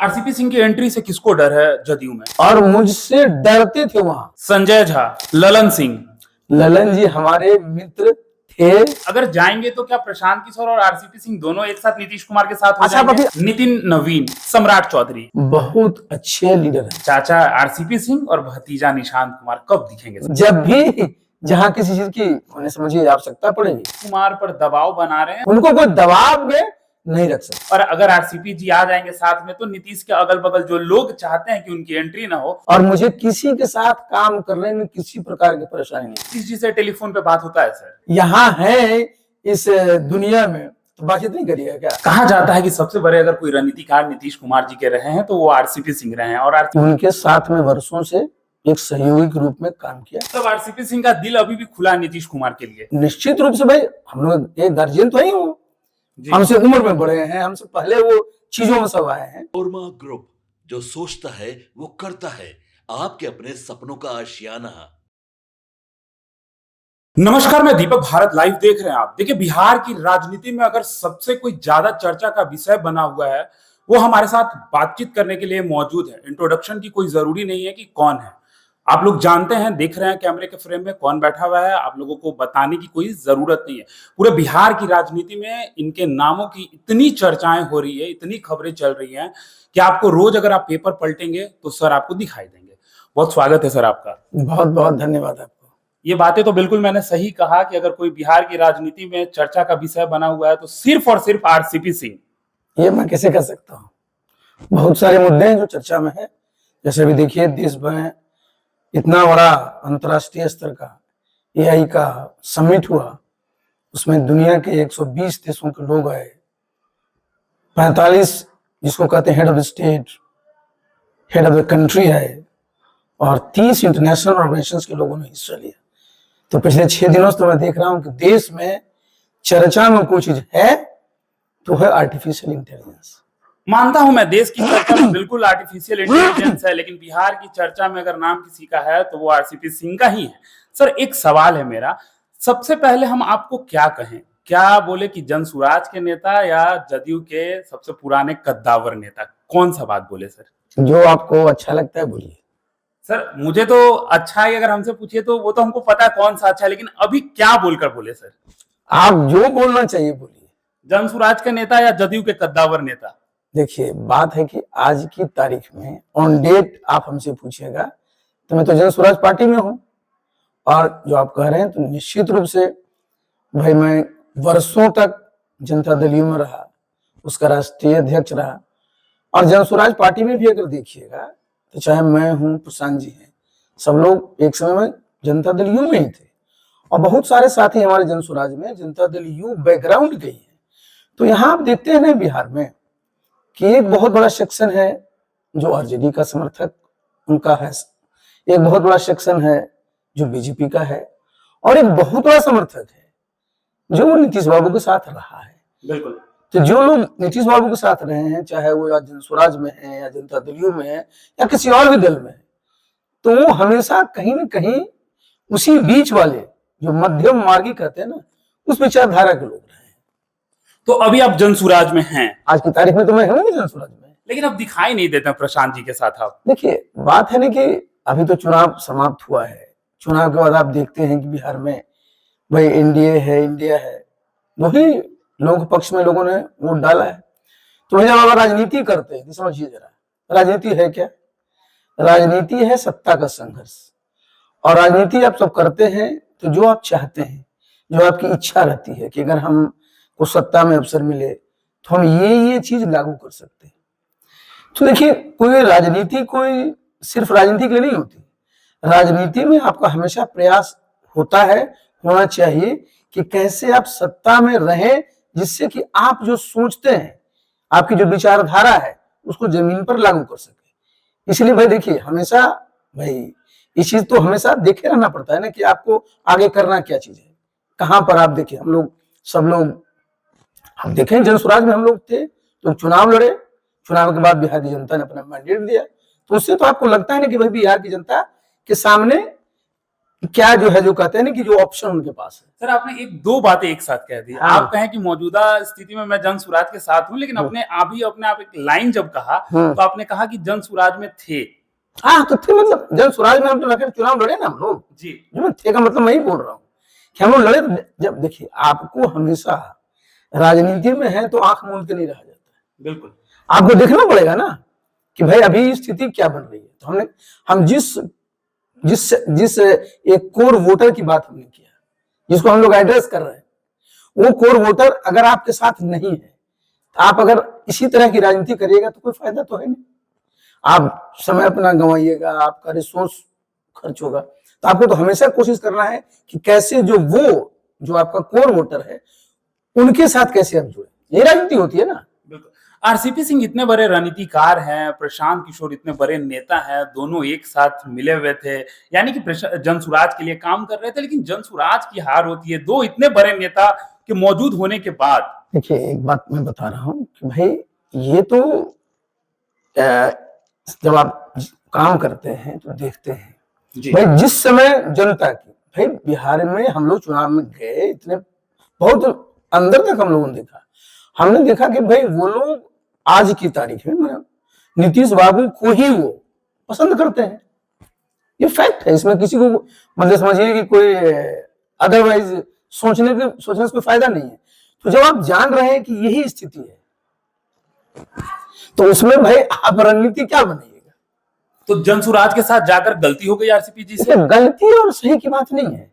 RCP Singh की entry से किसको डर है जदयू में? और मुझसे डरते थे वहां संजय झा, ललन सिंह। ललन जी हमारे मित्र थे। अगर जाएंगे तो क्या प्रशांत किशोर और आरसीपी सिंह दोनों एक साथ नीतीश कुमार के साथ हो अच्छा, जाएंगे? नितिन नवीन, सम्राट चौधरी बहुत अच्छे लीडर हैं। चाचा आरसीपी सिंह और भतीजा निशांत कुमार कब दिखेंगे? जब भी जहां किसी चीज की उन्हें समझिए आवश्यकता पड़ेगी। कुमार पर दबाव बना रहे हैं, उनको कोई दबाव में नहीं रख सकते। और अगर आरसीपी जी आ जाएंगे साथ में तो नीतीश के अगल बगल जो लोग चाहते हैं कि उनकी एंट्री ना हो। और मुझे किसी के साथ काम करने में किसी प्रकार की परेशानी नहीं। नीतीश जी से टेलीफोन पे बात होता है सर? यहाँ है इस दुनिया में तो बातचीत नहीं करिएगा क्या? कहा जाता है कि सबसे बड़े अगर कोई रणनीतिकार नीतीश कुमार जी के रहे हैं तो वो आरसीपी सिंह रहे हैं, और उनके साथ में वर्षों से एक सहयोगी के रूप में काम किया। तब आरसीपी सिंह का दिल अभी भी खुला है नीतीश कुमार के लिए? निश्चित रूप से भाई, हम लोग एक गार्जियन तो ही हो, हमसे उम्र में बड़े हैं, हमसे पहले वो चीजों में सब आए हैं। ओरमा ग्रुप, जो सोचता है वो करता है, आपके अपने सपनों का आशियाना। नमस्कार, मैं दीपक, भारत लाइव देख रहे हैं आप। देखिए, बिहार की राजनीति में अगर सबसे कोई ज्यादा चर्चा का विषय बना हुआ है, वो हमारे साथ बातचीत करने के लिए मौजूद है। इंट्रोडक्शन की कोई जरूरी नहीं है कि कौन है, आप लोग जानते हैं, देख रहे हैं कैमरे के फ्रेम में कौन बैठा हुआ है। आप लोगों को बताने की कोई जरूरत नहीं है। पूरे बिहार की राजनीति में इनके नामों की इतनी चर्चाएं हो रही है, इतनी खबरें चल रही हैं कि आपको रोज अगर आप पेपर पलटेंगे तो सर आपको दिखाई देंगे। बहुत स्वागत है सर आपका। बहुत बहुत धन्यवाद आपको। ये बातें तो बिल्कुल मैंने सही कहा कि अगर कोई बिहार की राजनीति में चर्चा का विषय बना हुआ है तो सिर्फ और सिर्फ आरसीपी सिंह। ये मैं कैसे कर सकता हूँ? बहुत सारे मुद्दे हैं जो चर्चा में है। जैसे अभी देखिए, देश भर में इतना बड़ा अंतर्राष्ट्रीय स्तर का एआई का समिट हुआ, उसमें दुनिया के 120 देशों के लोग आए, 45 जिसको कहते हैं head of the state, head of the country आए, और 30 इंटरनेशनल ऑर्गेनाइजेशंस के लोगों ने हिस्सा लिया। तो पिछले 6 दिनों से तो मैं देख रहा हूं कि देश में चर्चा में कोई चीज है तो है आर्टिफिशियल इंटेलिजेंस। मानता हूं मैं, देश की चर्चा में बिल्कुल आर्टिफिशियल इंटेलिजेंस है, लेकिन बिहार की चर्चा में अगर नाम किसी का है तो वो आरसीपी सिंह का ही है। सर, एक सवाल है मेरा, सबसे पहले हम आपको क्या कहें, क्या बोले कि जनसुराज के नेता या जदयू के सबसे पुराने कद्दावर नेता, कौन सा बात बोले सर? जो आपको अच्छा लगता है बोलिए। सर, मुझे तो अच्छा है, अगर हमसे पूछिए तो वो तो हमको पता है कौन सा अच्छा है, लेकिन अभी क्या बोलकर बोले सर? आप जो बोलना चाहिए बोलिए। जनसुराज के नेता या जदयू के कद्दावर नेता? देखिए, बात है कि आज की तारीख में ऑन डेट आप हमसे पूछिएगा तो मैं तो जनसुराज पार्टी में हूं, और जो आप कह रहे हैं तो निश्चित रूप से भाई, मैं वर्षों तक जनता दल यू में रहा, उसका राष्ट्रीय अध्यक्ष रहा, और जनसुराज पार्टी में भी अगर देखिएगा तो चाहे मैं हूं, प्रशांत जी हैं, सब लोग एक समय में जनता दल यू में ही थे, और बहुत सारे साथी हमारे जनसुराज में जनता दल यू बैकग्राउंड के ही है। तो यहाँ आप देखते हैं ना बिहार में कि एक बहुत बड़ा सेक्शन है जो आरजेडी का समर्थक उनका है, एक बहुत बड़ा सेक्शन है जो बीजेपी का है, और एक बहुत बड़ा समर्थक है जो वो नीतीश बाबू के साथ रहा है। बिल्कुल। तो जो लोग नीतीश बाबू के साथ रहे हैं, चाहे वो या जनसुराज में है या जनता दल यू में है या किसी और भी दल में है, तो वो हमेशा कहीं ना कहीं उसी बीच वाले जो मध्यम मार्गी कहते हैं ना, उस विचारधारा के लोग रहे हैं। तो अभी आप जनसुराज में हैं? आज की तारीख में तो मैं हूँ जनसुराज में, लेकिन अब दिखाई नहीं देते प्रशांत जी के साथ आप। देखिए, बात है ना कि अभी तो चुनाव समाप्त हुआ है। चुनाव के बाद आप देखते हैं कि बिहार में भाई एनडीए है, इंडिया है, वही लोग पक्ष में लोगों ने वोट डाला है। तो जब आप राजनीति करते हैं तो समझिए जरा, राजनीति है क्या? राजनीति है सत्ता का संघर्ष, और राजनीति आप सब करते हैं तो जो आप चाहते हैं, जो आपकी इच्छा रहती है कि अगर हमको सत्ता में अवसर मिले तो हम ये चीज लागू कर सकते हैं। तो देखिए, कोई राजनीति कोई सिर्फ राजनीति के लिए नहीं होती। राजनीति में आपका हमेशा प्रयास होता है, होना चाहिए कि कैसे आप सत्ता में रहें, जिससे कि आप जो सोचते हैं, आपकी जो विचारधारा है, उसको जमीन पर लागू कर सके। इसलिए भाई देखिए, हमेशा भाई इस चीज तो हमेशा देखे रहना पड़ता है ना कि आपको आगे करना क्या चीज है, कहां पर आप देखिए। हम लोग सब लोग हम देखें, जनसुराज में हम लोग थे तो चुनाव लड़े, चुनाव के बाद बिहार की जनता ने अपना मैंडेट दिया, तो उससे तो आपको लगता है ना कि भाई बिहार की जनता के सामने क्या जो है, जो कहते हैं ना कि जो ऑप्शन उनके पास है। सर आपने एक दो बातें एक साथ कह दी। हाँ। आप कहें कि मौजूदा स्थिति में मैं जन स्वराज के साथ हूं, लेकिन अपने आप एक लाइन जब कहा तो आपने कहा कि जन स्वराज में थे। हाँ तो थे, मतलब जन स्वराज में हम तो आखिर चुनाव लड़े ना हम लोग जी। जो मैं थे का मतलब मैं ही बोल रहा हूँ कि हम लोग लड़े। जब देखिए, आपको हमेशा राजनीति में है तो आंख मूंद के नहीं रहा जाता। बिल्कुल। आपको देखना पड़ेगा ना कि भाई अभी स्थिति क्या बन रही है। तो हम जिस जिस जिस एक कोर वोटर की बात हमने किया, जिसको हम लोग एड्रेस कर रहे हैं, वो कोर वोटर अगर आपके साथ नहीं है, तो आप अगर इसी तरह की राजनीति करिएगा तो कोई फायदा तो है नहीं। आप समय अपना गंवाइएगा, आपका रिसोर्स खर्च होगा। तो आपको तो हमेशा कोशिश करना है कि कैसे जो आपका कोर वोटर है उनके साथ कैसे आप जुड़े। ये राजनीति होती है ना। बिल्कुल। आरसीपी सिंह इतने बड़े रणनीतिकार हैं, प्रशांत किशोर इतने बड़े नेता हैं, दोनों एक साथ मिले हुए थे, यानी कि जन स्वराज के लिए काम कर रहे थे, लेकिन जन स्वराज की हार होती है दो इतने बड़े नेता के मौजूद होने के बाद। देखिए, एक बात मैं बता रहा हूं कि भाई ये तो जब आप काम करते हैं तो देखते हैं भाई, जिस समय जनता की, भाई बिहार में हम लोग चुनाव में गए, इतने बहुत अंदर तक हम लोगों ने देखा, हमने देखा कि भाई वो लोग आज की तारीख में नीतीश बाबू को ही वो पसंद करते हैं। ये फैक्ट है, इसमें किसी को मतलब समझिए कि कोई अदरवाइज सोचने से कोई फायदा नहीं है। तो जब आप जान रहे हैं कि यही स्थिति है, तो उसमें भाई आप रणनीति क्या बनाइएगा। तो जन स्वराज के साथ जाकर गलती हो गई आरसीपी जी से। गलती और सही की बात नहीं है।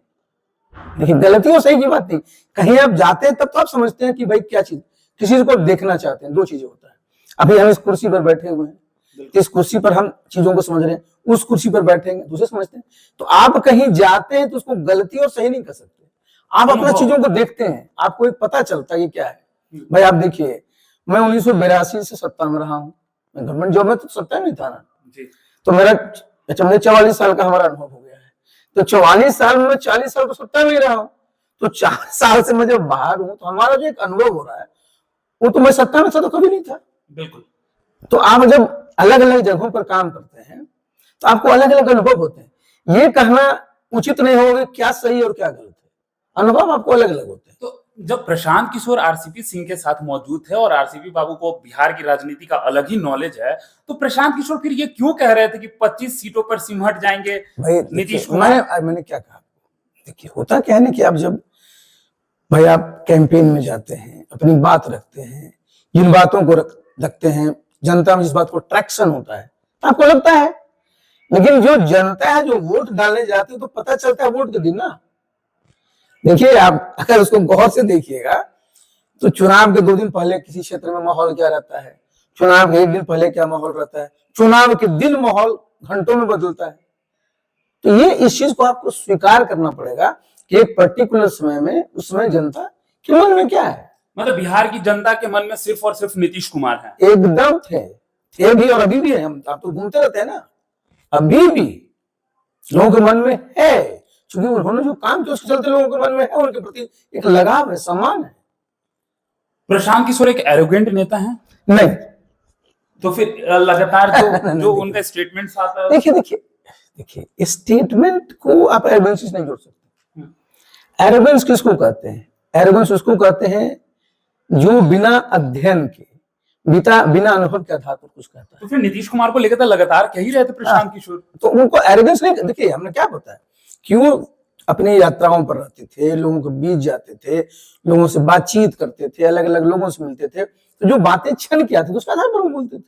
देखिए, गलती और सही की बात नहीं, कहीं आप जाते हैं तब तो आप समझते हैं कि भाई क्या चीज, किसी को देखना चाहते हैं। दो चीजें होता है, अभी हम इस कुर्सी पर बैठे हुए हैं, इस कुर्सी पर हम चीजों को समझ रहे हैं, उस कुर्सी पर बैठेंगे दूसरे समझते हैं। तो आप कहीं जाते हैं तो उसको गलती और सही नहीं कर सकते। आप अपना चीजों को देखते हैं, आपको एक पता चलता है ये क्या है। भाई आप देखिए, मैं 1982 से सत्ता में रहा हूँ, मैं गवर्नमेंट जॉब में तो सत्ता में था ना जी। तो मेरा 44 साल का हमारा अनुभव हो गया है। तो 44 साल में 40 साल तो सत्ता में ही रहा हूँ, तो 4 साल से मैं जब बाहर हूँ तो हमारा जो एक अनुभव हो रहा है वो तो मैं सत्ता में था तो कभी नहीं था। बिल्कुल। तो आप जब अलग अलग जगहों पर काम करते हैं तो आपको अलग अलग अनुभव होते हैं। ये कहना उचित नहीं होगा क्या सही और क्या गलत है, अनुभव आपको अलग अलग होते हैं। तो जब प्रशांत किशोर आरसीपी सिंह के साथ मौजूद थे और आरसीपी बाबू को बिहार की राजनीति का अलग ही नॉलेज है, तो प्रशांत किशोर फिर ये क्यों कह रहे थे कि 25 सीटों पर सिमट जाएंगे नीतीश कुमार। मैंने क्या कहा, देखिए होता क्या है ना कि आप जब भाई आप कैंपेन में जाते हैं, अपनी बात रखते हैं, जिन बातों को रखते हैं, जनता में जिस बात को ट्रैक्शन होता है आपको लगता है, लेकिन जो जनता है जो वोट डालने जाते हैं तो पता चलता है वोट के दिन ना। देखिए, आप अगर उसको गौर से देखिएगा तो चुनाव के 2 दिन पहले किसी क्षेत्र में माहौल क्या रहता है, चुनाव के 1 दिन पहले क्या माहौल रहता है, चुनाव के दिन माहौल घंटों में बदलता है। तो ये इस चीज को आपको स्वीकार करना पड़ेगा कि एक पर्टिकुलर समय में उसमें जनता के मन में क्या है। मतलब बिहार की जनता के मन में सिर्फ और सिर्फ नीतीश कुमार है। एकदम थे भी और अभी भी है। हम आप तो घूमते रहते हैं ना, अभी भी लोगों के मन में है, क्योंकि उन्होंने जो काम किया उसके चलते लोगों के मन में है, उनके प्रति एक लगाव है, सम्मान है। प्रशांत किशोर एक एरोगेंट नेता है नहीं, तो फिर लगातार जो उनका स्टेटमेंट्स आता है। देखिए स्टेटमेंट को आप एरोगेंस नहीं जोड़ सकते। एरोगेंस किसको कहते हैं? एरोगेंस उसको कहते हैं जो बिना अध्ययन के, बिना अनुभव के आधार पर कुछ कहता है। तो फिर नीतीश कुमार को लेकर तो लगातार कह ही रहे थे प्रशांत किशोर, तो उनको एरोगेंस नहीं। देखिए, हमने क्या बताया कि वो अपनी यात्राओं पर रहते थे, लोगों के बीच जाते थे, लोगों से बातचीत करते थे, अलग अलग लोगों से मिलते थे, तो जो बातें छन की आती थी उसके आधार पर वो बोलते थे।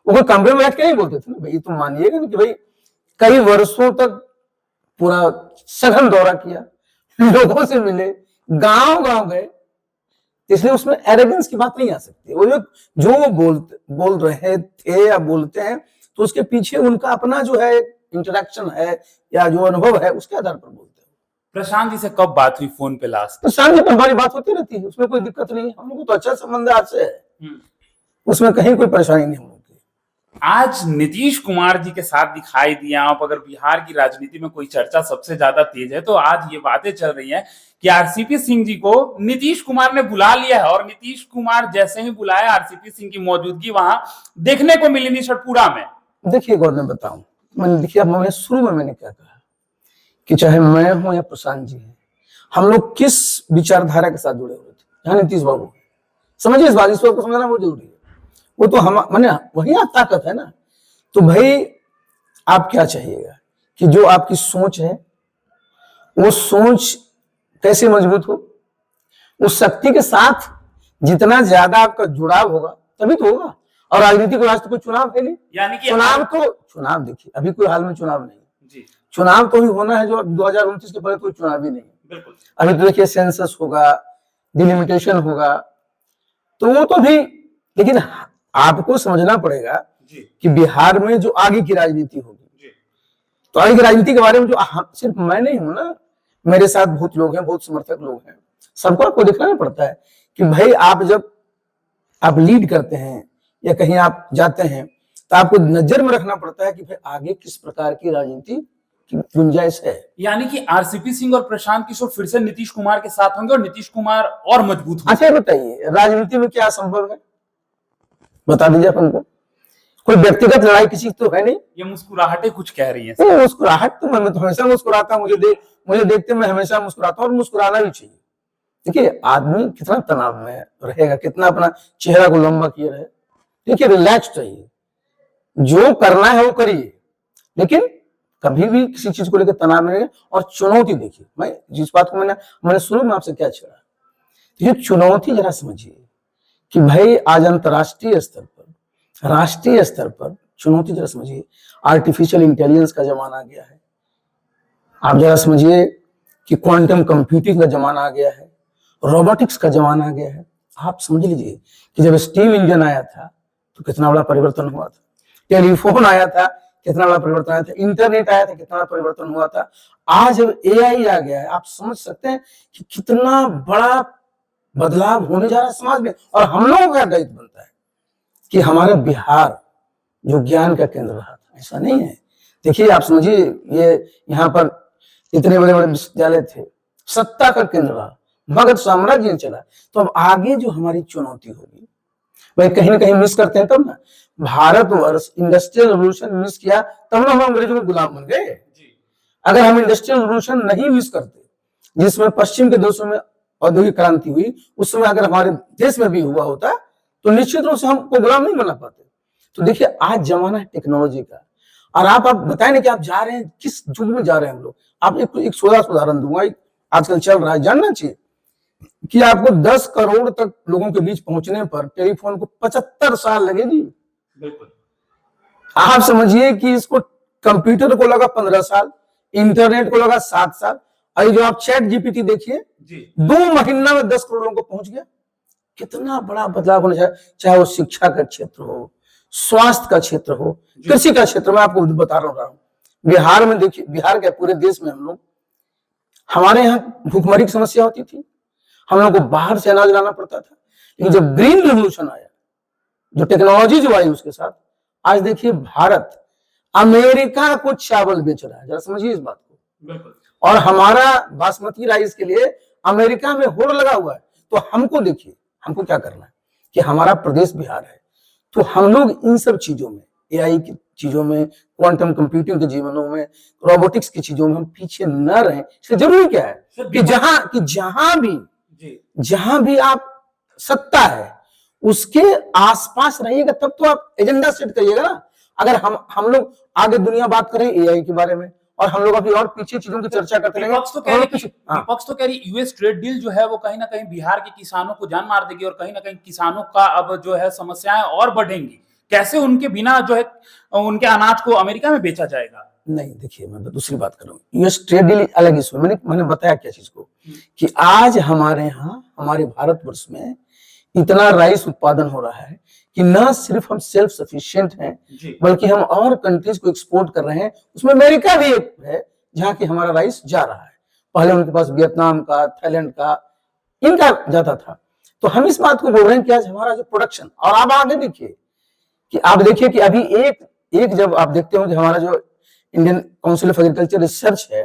वो कोई कमरे में बैठ के नहीं बोलते थे ना भाई। तो मानिएगा ना कि भाई कई वर्षों तक पूरा सघन दौरा किया, लोगों से मिले, गांव गांव गए, इसलिए उसमें एरोगेंस की बात नहीं आ सकती। वो जो बोल रहे थे या बोलते हैं तो उसके पीछे उनका अपना जो है इंटरेक्शन है या जो अनुभव है उसके आधार पर बोलते हैं। प्रशांत जी से कब बात हुई फोन पे लास्ट? प्रशांत जी पर हमारी बात होती रहती है, उसमें कोई दिक्कत नहीं है। हम लोग को तो अच्छा संबंध है आपसे, उसमें कहीं कोई परेशानी नहीं होगी। आज नीतीश कुमार जी के साथ दिखाई दिया आप। अगर बिहार की राजनीति में कोई चर्चा सबसे ज्यादा तेज है तो आज ये बातें चल रही हैं कि आरसीपी सिंह जी को नीतीश कुमार ने बुला लिया है, और नीतीश कुमार जैसे ही बुलाया आरसीपी सिंह की मौजूदगी वहां देखने को मिली सतपुड़ा में। देखिए गौर, मैं बताऊं, मैंने देखिए, शुरू में मैंने क्या कहा कि चाहे मैं हूं या प्रशांत जी हैं, हम लोग किस विचारधारा के साथ जुड़े हुए थे। यहाँ नीतीश बाबू, समझिए इस बात को समझना बहुत जरूरी है। वो तो हम माने वही ताकत है ना। तो भाई आप क्या चाहिएगा कि जो आपकी सोच है वो सोच कैसे मजबूत हो, उस शक्ति के साथ जितना ज्यादा आपका जुड़ाव होगा तभी तो होगा। और राजनीति को आज तो कोई चुनाव है नहीं, यानी कि चुनाव देखिए अभी कोई हाल में चुनाव नहीं जी, चुनाव तो ही होना है जो 2029 के पहले कोई चुनाव ही नहीं है। बिल्कुल। अभी तो देखिए सेंसस होगा, डिलिमिटेशन होगा, तो वो तो भी, लेकिन आपको समझना पड़ेगा जी, कि बिहार में जो आगे की राजनीति होगी, जी, तो आगे की राजनीति के बारे में जो सिर्फ मैं नहीं हूं ना, मेरे साथ बहुत लोग हैं, बहुत समर्थक लोग हैं, सबको आपको दिखाना पड़ता है कि भाई आप जब आप लीड करते हैं या कहीं आप जाते हैं तो आपको नजर में रखना पड़ता है कि भाई आगे किस प्रकार की राजनीति की गुंजाइश है। यानी कि आरसीपी सिंह और प्रशांत किशोर फिर से नीतीश कुमार के साथ होंगे और नीतीश कुमार और मजबूत होंगे। अच्छा बताइए राजनीति में क्या संभव है, बता दीजिए अपन को। कोई व्यक्तिगत लड़ाई किसी तो है नहीं। ये मुस्कुराहटें कुछ कह रही हैं। मुस्कुराहट तो मैं तो हमेशा मुस्कुराता हूँ, मुझे देखते मैं हमेशा मुस्कुराता हूँ और मुस्कुराना भी चाहिए। देखिए आदमी कितना तनाव में रहेगा, कितना अपना चेहरा को लंबा किए रहे। देखिए रिलैक्स चाहिए, जो करना है वो करिए, लेकिन कभी भी किसी चीज को लेकर तनाव में रहिए। और चुनौती देखिए, मैं जिस बात को मैंने शुरू में आपसे क्या छेड़ा, ये चुनौती जरा समझिए कि भाई आज अंतर्राष्ट्रीय स्तर पर, राष्ट्रीय स्तर पर चुनौती जरा समझिए। आर्टिफिशियल इंटेलिजेंस का जमाना आ गया है, आप जरा समझिए कि क्वांटम कंप्यूटिंग का जमाना आ गया है, रोबोटिक्स का जमाना आ गया है। आप समझ लीजिए कि जब स्टीम इंजन आया था तो कितना बड़ा परिवर्तन हुआ था, टेलीफोन आया था कितना बड़ा परिवर्तन आया था, इंटरनेट आया था कितना बड़ा परिवर्तन हुआ था। आज जब एआई आ गया है, आप समझ सकते हैं कि कितना बड़ा बदलाव होने जा रहा है समाज में। और हम लोगों का दायित्व बनता है कि हमारा बिहार जो ज्ञान का केंद्र रहा था, ऐसा नहीं है। देखिए आप समझिए, ये यहाँ पर इतने बड़े बड़े विश्वविद्यालय थे, सत्ता का केंद्र रहा, मगध साम्राज्य चला। तो अब आगे जो हमारी चुनौती होगी, भाई कहीं ना कहीं मिस करते हैं तब ना। भारतवर्ष इंडस्ट्रियल रेवोल्यूशन मिस किया तब ना हम अंग्रेजों के गुलाम बन गए। अगर हम इंडस्ट्रियल रेवोल्यूशन नहीं मिस करते, जिसमें पश्चिम के देशों में औद्योगिक क्रांति हुई, उस समय अगर हमारे देश में भी हुआ होता तो निश्चित रूप से हमको गुलाम नहीं बना पाते। तो देखिए आज जमाना है टेक्नोलॉजी का, और आप बताएं ना कि आप जा रहे हैं किस युग में जा रहे हैं हम लोग। आप एक छोटा सा उदाहरण दूंगा, आजकल चल रहा है, जानना चाहिए कि आपको 10 करोड़ तक लोगों के बीच पहुंचने पर टेलीफोन को 75 साल लगे जी। बिल्कुल। आप समझिए कि इसको कंप्यूटर को लगा 15 साल, इंटरनेट को लगा 7 साल, और जो आप चैट जीपीटी देखिए 2 महीना में 10 करोड़ लोगों को पहुंच गया। कितना बड़ा बदलाव होना चाहिए, चाहे वो शिक्षा का क्षेत्र हो, स्वास्थ्य का क्षेत्र हो, कृषि का क्षेत्र में। आपको बता रहा हूं बिहार में, देखिए बिहार के पूरे देश में हम लोग, हमारे यहाँ भूखमरी की समस्या होती थी, हम लोग को बाहर से अनाज लाना पड़ता था। लेकिन जब ग्रीन रेवोल्यूशन आया, जो टेक्नोलॉजी जो आई उसके साथ, आज देखिए भारत अमेरिका को चावल बेच रहा है, जरा समझिए इस बात को। बिल्कुल। और हमारा बासमती राइस के लिए अमेरिका में होड़ लगा हुआ है। तो हमको देखिए, हमको क्या करना है कि हमारा प्रदेश बिहार है, तो हम लोग इन सब चीजों में, एआई की चीजों में, क्वांटम कंप्यूटिंग के जीवनों में, रोबोटिक्स की चीजों में हम पीछे न रहें। इससे जरूरी क्या है कि जहां भी आप सत्ता है उसके आसपास रहिएगा, तब तो आप एजेंडा सेट करिएगा ना। अगर हम लोग आगे दुनिया बात करें एआई के बारे में और हम लोग अभी और पीछे चीजों की चर्चा करते रहेंगे, विपक्ष तो कह रही यूएस ट्रेड डील जो है वो कहीं ना कहीं बिहार के किसानों को जान मार देगी और कहीं ना कहीं किसानों का अब जो है समस्याएं और बढ़ेंगी। कैसे उनके बिना जो है उनके अनाज को अमेरिका में बेचा जाएगा? नहीं देखिए, मैं दूसरी बात कर रहा हूँ, यूएस ट्रेड डील अलग इशू है। मैंने बताया क्या चीज को कि आज हमारे यहाँ, हमारे भारतवर्ष में इतना राइस उत्पादन हो रहा है कि न सिर्फ हम सेल्फ सफिशिएंट हैं, बल्कि हम और कंट्रीज को एक्सपोर्ट कर रहे हैं। उसमें अमेरिका भी एक है जहाँ की हमारा राइस जा रहा है। पहले उनके पास वियतनाम का, थाईलैंड का, इनका जाता था। तो हम इस बात को बोल रहे हैं कि आज हमारा जो प्रोडक्शन, और आप आगे देखिए कि अभी एक जब आप देखते हो कि हमारा जो Indian council of agriculture research है,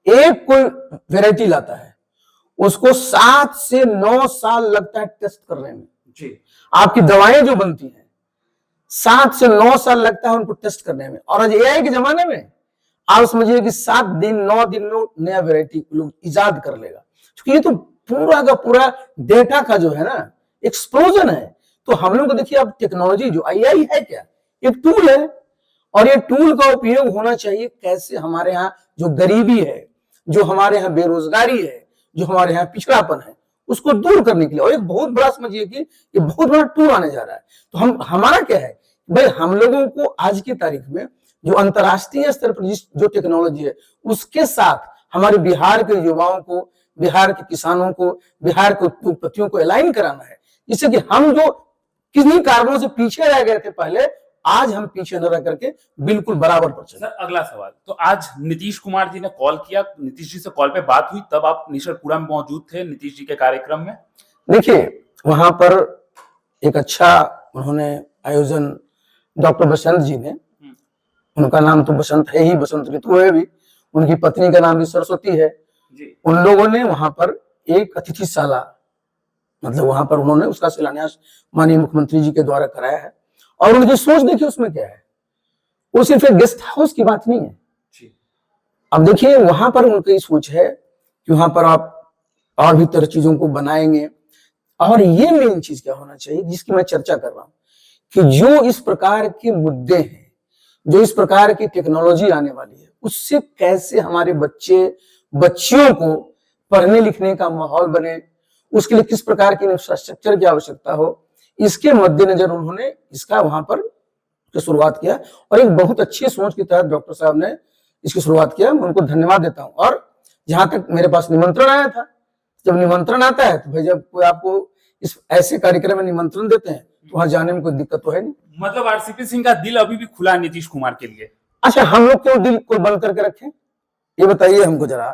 एक कोई वेराइटी लाता है, उसको 7 से 9 साल लगता है टेस्ट करने में जी। आपकी दवाएं जो बनती हैं 7 से 9 साल लगता है उनको टेस्ट करने में। और आज एआई के जमाने में आप समझिए कि 7 दिन 9 दिन में नया वैरायटी लोग इजाद कर लेगा, क्योंकि ये तो पूरा का पूरा डेटा का जो है ना एक्सप्लोजन है। तो हम लोग को देखिए अब टेक्नोलॉजी जो AI है क्या, एक टूल है, और ये टूल का उपयोग होना चाहिए कैसे हमारे यहाँ जो गरीबी है, जो हमारे यहाँ बेरोजगारी है, जो हमारे यहाँ पिछड़ापन है, उसको दूर करने के लिए। और एक बहुत बड़ा समझिए कि ये बहुत बड़ा टूल आने जा रहा है। तो हमारा क्या है भाई, हम लोगों को आज की तारीख में जो अंतर्राष्ट्रीय स्तर पर जो टेक्नोलॉजी है उसके साथ हमारे बिहार के युवाओं को, बिहार के किसानों को, बिहार के उद्योगपतियों को अलाइन कराना है, जिससे कि हम जो किन्हीं कारणों से पीछे रह गए थे पहले, आज हम पीछे न रह करके बिल्कुल बराबर पर चले। सर अगला सवाल, तो आज नीतीश कुमार जी ने कॉल किया, नीतीश जी से कॉल पे बात हुई, तब आप निशरपुरा में मौजूद थे नीतीश जी के कार्यक्रम में? देखिए वहां पर एक अच्छा उन्होंने आयोजन, डॉक्टर बसंत जी ने, उनका नाम तो बसंत है ही, बसंत ऋतु है भी, उनकी पत्नी का नाम भी सरस्वती है जी। उन लोगों ने वहां पर एक अतिथिशाला, मतलब वहां पर उन्होंने उसका शिलान्यास माननीय मुख्यमंत्री जी के द्वारा कराया है। और उनकी सोच देखिए उसमें क्या है, वो सिर्फ एक गेस्ट हाउस की बात नहीं है। अब देखिए वहां पर उनकी सोच है कि वहां पर आप और भी तरह चीजों को बनाएंगे। और ये मेन चीज क्या होना चाहिए जिसकी मैं चर्चा कर रहा हूं, कि जो इस प्रकार के मुद्दे हैं, जो इस प्रकार की टेक्नोलॉजी आने वाली है, उससे कैसे हमारे बच्चियों को पढ़ने लिखने का माहौल बने, उसके लिए किस प्रकार की इंफ्रास्ट्रक्चर की आवश्यकता हो, इसके मद्देनजर उन्होंने इसका वहां पर शुरुआत किया। और एक बहुत अच्छी सोच के तहत डॉक्टर साहब ने इसकी शुरुआत किया, मैं उनको धन्यवाद देता हूं। और जहां तक मेरे पास निमंत्रण आया था, जब निमंत्रण आता है तो भाई जब कोई आपको इस ऐसे कार्यक्रम में निमंत्रण देते हैं तो वहां जाने में कोई दिक्कत तो है नहीं। मतलब आरसीपी सिंह का दिल अभी भी खुला है नीतीश कुमार के लिए? अच्छा, हम लोग क्यों दिल को बंद करके रखें, ये बताइए हमको जरा।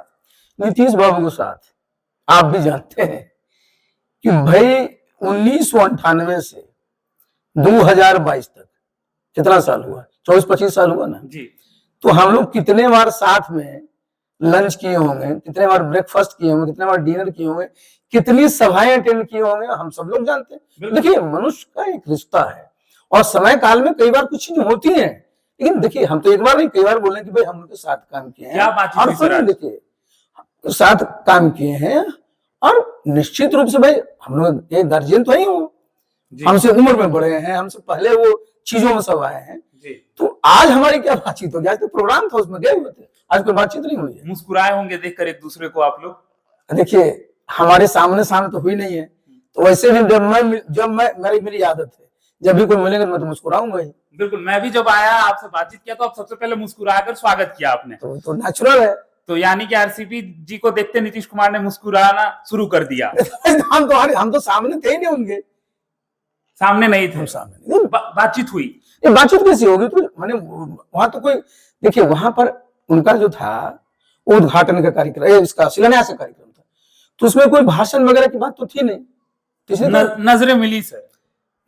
नीतीश बाबू के साथ आप भी जानते हैं कि भाई 1998 से 2022 तक कितना साल हुआ, 24-25 साल हुआ ना जी। तो हम लोग कितने बार साथ में लंच किए होंगे, कितने बार ब्रेकफास्ट किए होंगे, कितने बार डिनर किए होंगे, कितनी सभाएं अटेंड किए होंगे, हम सब लोग जानते हैं। देखिए मनुष्य का एक रिश्ता है और समय काल में कई बार कुछ चीजें होती हैं, लेकिन देखिए हम तो एक बार नहीं कई बार बोले कि भाई हम लोग के साथ काम किए हैं और देखिए साथ काम किए हैं। और निश्चित रूप से भाई हम लोग एक गार्जियन तो ही हो, हमसे उम्र में बड़े हैं, हमसे पहले वो चीजों में सब आए हैं। तो आज हमारी क्या बातचीत होगी, आज तो प्रोग्राम था उसमें गए हुए थे, आज कोई बातचीत नहीं हुई है। मुस्कुराए होंगे देखकर एक दूसरे को आप लोग? देखिए हमारे सामने तो हुई नहीं है, तो वैसे भी जब मैं मेरी आदत है जब भी कोई मिलेगा मैं तो मुस्कुराऊंगा ही। बिल्कुल, मैं भी जब आया आपसे बातचीत किया तो आप सबसे पहले मुस्कुराकर स्वागत किया आपने, तो नेचुरल है। तो यानी कि आरसीपी जी को देखते नीतीश कुमार ने मुस्कुराना शुरू कर दिया। हम तो सामने थे ही नहीं, उनके सामने नहीं थे, सामने बातचीत हुई। ये बातचीत कैसी होगी, तो मैंने वहां तो कोई, देखिए वहां पर उनका जो था उद्घाटन का कार्यक्रम, इसका शिलान्यास का कार्यक्रम था, तो उसमें कोई भाषण वगैरह की बात तो थी नहीं। नजरें मिली सर,